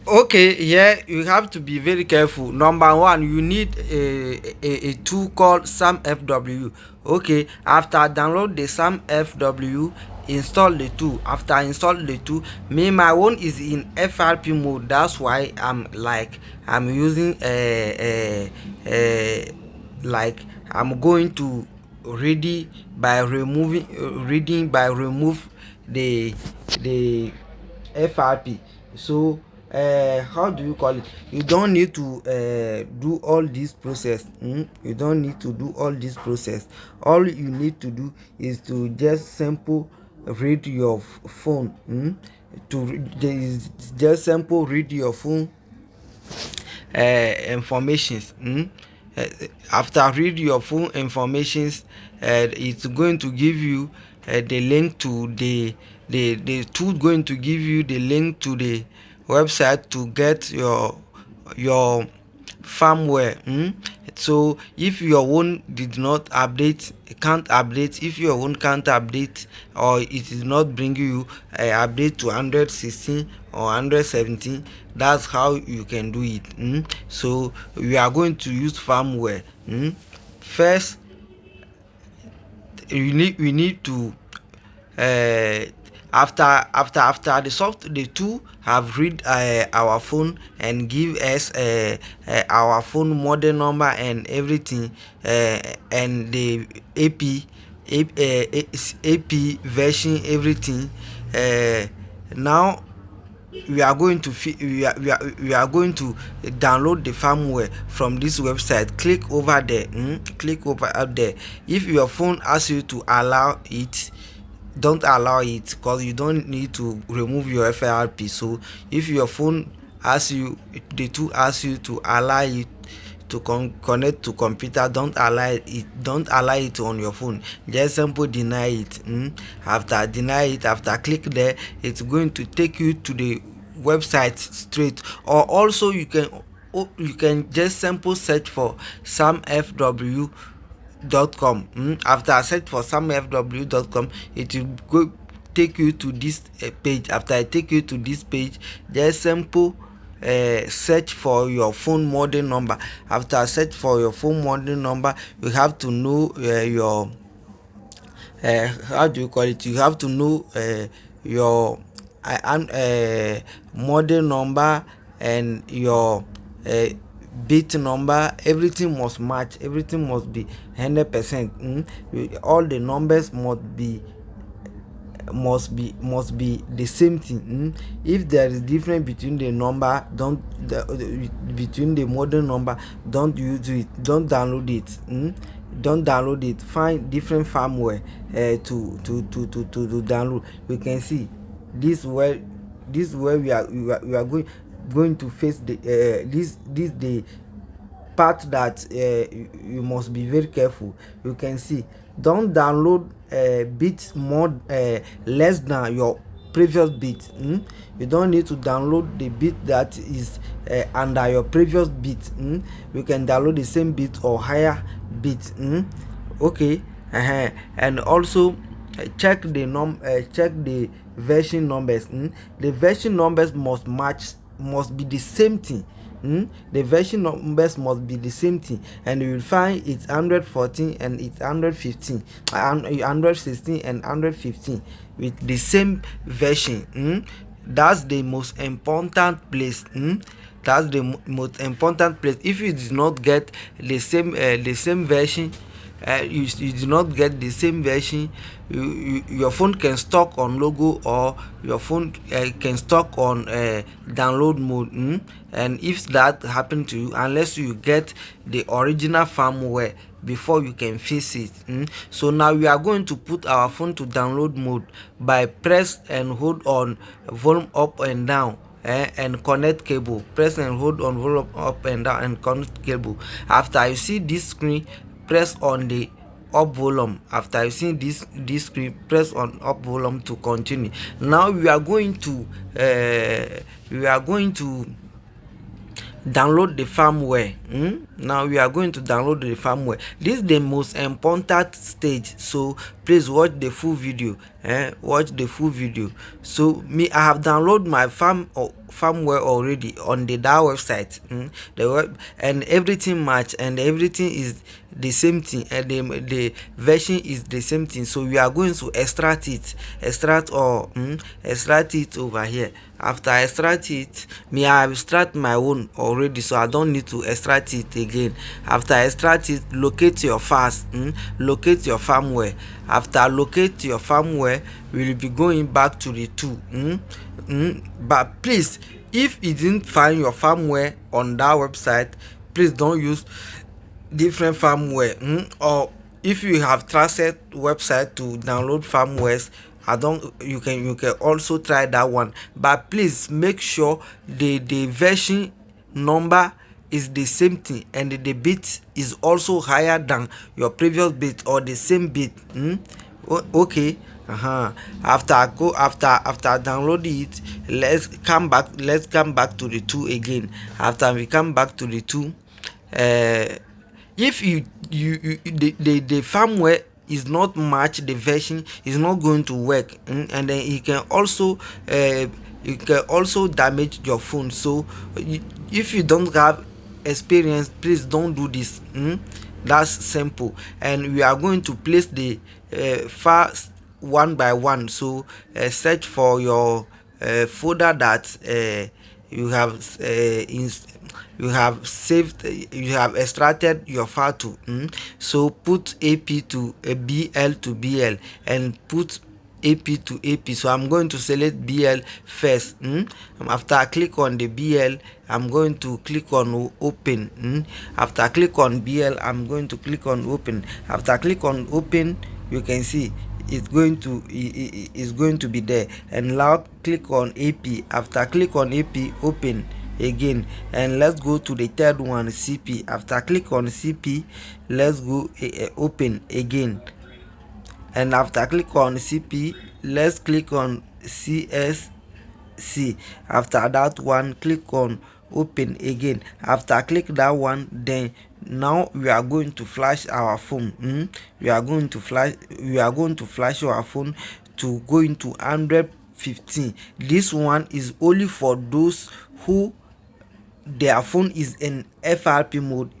Okay, yeah, you have to be very careful. Number one, you need a tool called SamFW. Okay, after download the SamFW, install the tool. After install the tool, me my own is in FRP mode. That's why I'm using like I'm going to ready by removing reading by remove the the FRP. So how do you call it? You don't need to do all this process. You don't need to do all this process. All you need to do is to just simple read your phone. Just simple read your phone informations. Uh, After read your phone informations, it's going to give you the link to the tool, going to give you the link to the website to get your firmware. So if your own did not update, can't update, if your own can't update, or it is not bringing you a update to Android16 or Android17, that's how you can do it. So we are going to use firmware. First, we need to uh, after the tool have read our phone and give us our phone model number and everything, and the AP version, everything. Now we are going to download the firmware from this website. Click over there. Click over up there. If your phone asks you to allow it, don't allow it, because you don't need to remove your FRP. So if your phone asks you, the tool asks you to allow it to connect to computer, don't allow it on your phone. Just simple deny it. After deny it, after click there, it's going to take you to the website straight. Or also you can just simple search for samfw.com. After search for samfw.com, it will go take you to this page. After I take you to this page, just simple search for your phone model number. After search for your phone model number, you have to know your how do you call it, you have to know your model number and your uh, bit number. Everything must match, everything must be 100%. All the numbers must be the same thing. If there is difference between the number, between the model number, don't use it, don't download it. Don't download it. Find different firmware to download. You can see this where we are going to face the this the part that you must be very careful. You can see, don't download bits more less than your previous bit. You don't need to download the bit that is under your previous bit. You can download the same bit or higher bit. Okay. And also check the version numbers. The version numbers must match, must be the same thing. The version numbers must be the same thing, and you will find it's 114 and it's 115, 116 and 115 with the same version. That's the most important place. That's the most important place. If you do not get the same version, you do not get the same version, your phone can stuck on logo, or your phone can stuck on download mode. And if that happen to you, unless you get the original firmware before you can fix it. So now we are going to put our phone to download mode by press and hold on volume up and down, and connect cable. Press and hold on volume up and down and connect cable. After you see this screen, press on the up volume. After you see this screen, press on up volume to continue. Now we are going to download the firmware. Now we are going to download the firmware. This is the most important stage, so please watch the full video. Watch the full video. So me, I have downloaded my firmware already on that website. The web and everything match, and everything is the same thing, and the version is the same thing. So we are going to extract it, extract it over here. After I extract it, me, I have extract my own already, so I don't need to extract it again. After I extract it, locate your locate your firmware. After locate your firmware, we will be going back to the tool. But please, if you didn't find your firmware on that website, please don't use different firmware. Or if you have trusted website to download firmwares, you can also try that one, but please make sure the version number is the same thing, and the bit is also higher than your previous bit or the same bit. Okay. After downloading it, let's come back to the tool again. After we come back to the tool, if the firmware is not match the version, is not going to work. And then it can also damage your phone. So if you don't have experience, please don't do this. That's simple, and we are going to place the files one by one. So search for your folder that you have saved, you have extracted your file to. So put ap to bl to bl, and put ap to ap. So I'm going to select bl first. After I click on the bl, I'm going to click on open. After I click on bl, I'm going to click on open. After I click on open, you can see it's going to be there. And now click on ap. After click on ap, open again, and let's go to the third one, cp. After click on cp, let's go open again, and after click on cp, let's click on csc. After that one, click on open again. After click that one, then now we are going to flash our phone. We are going to flash our phone to go into Android 15. This one is only for those who their phone is in FRP mode.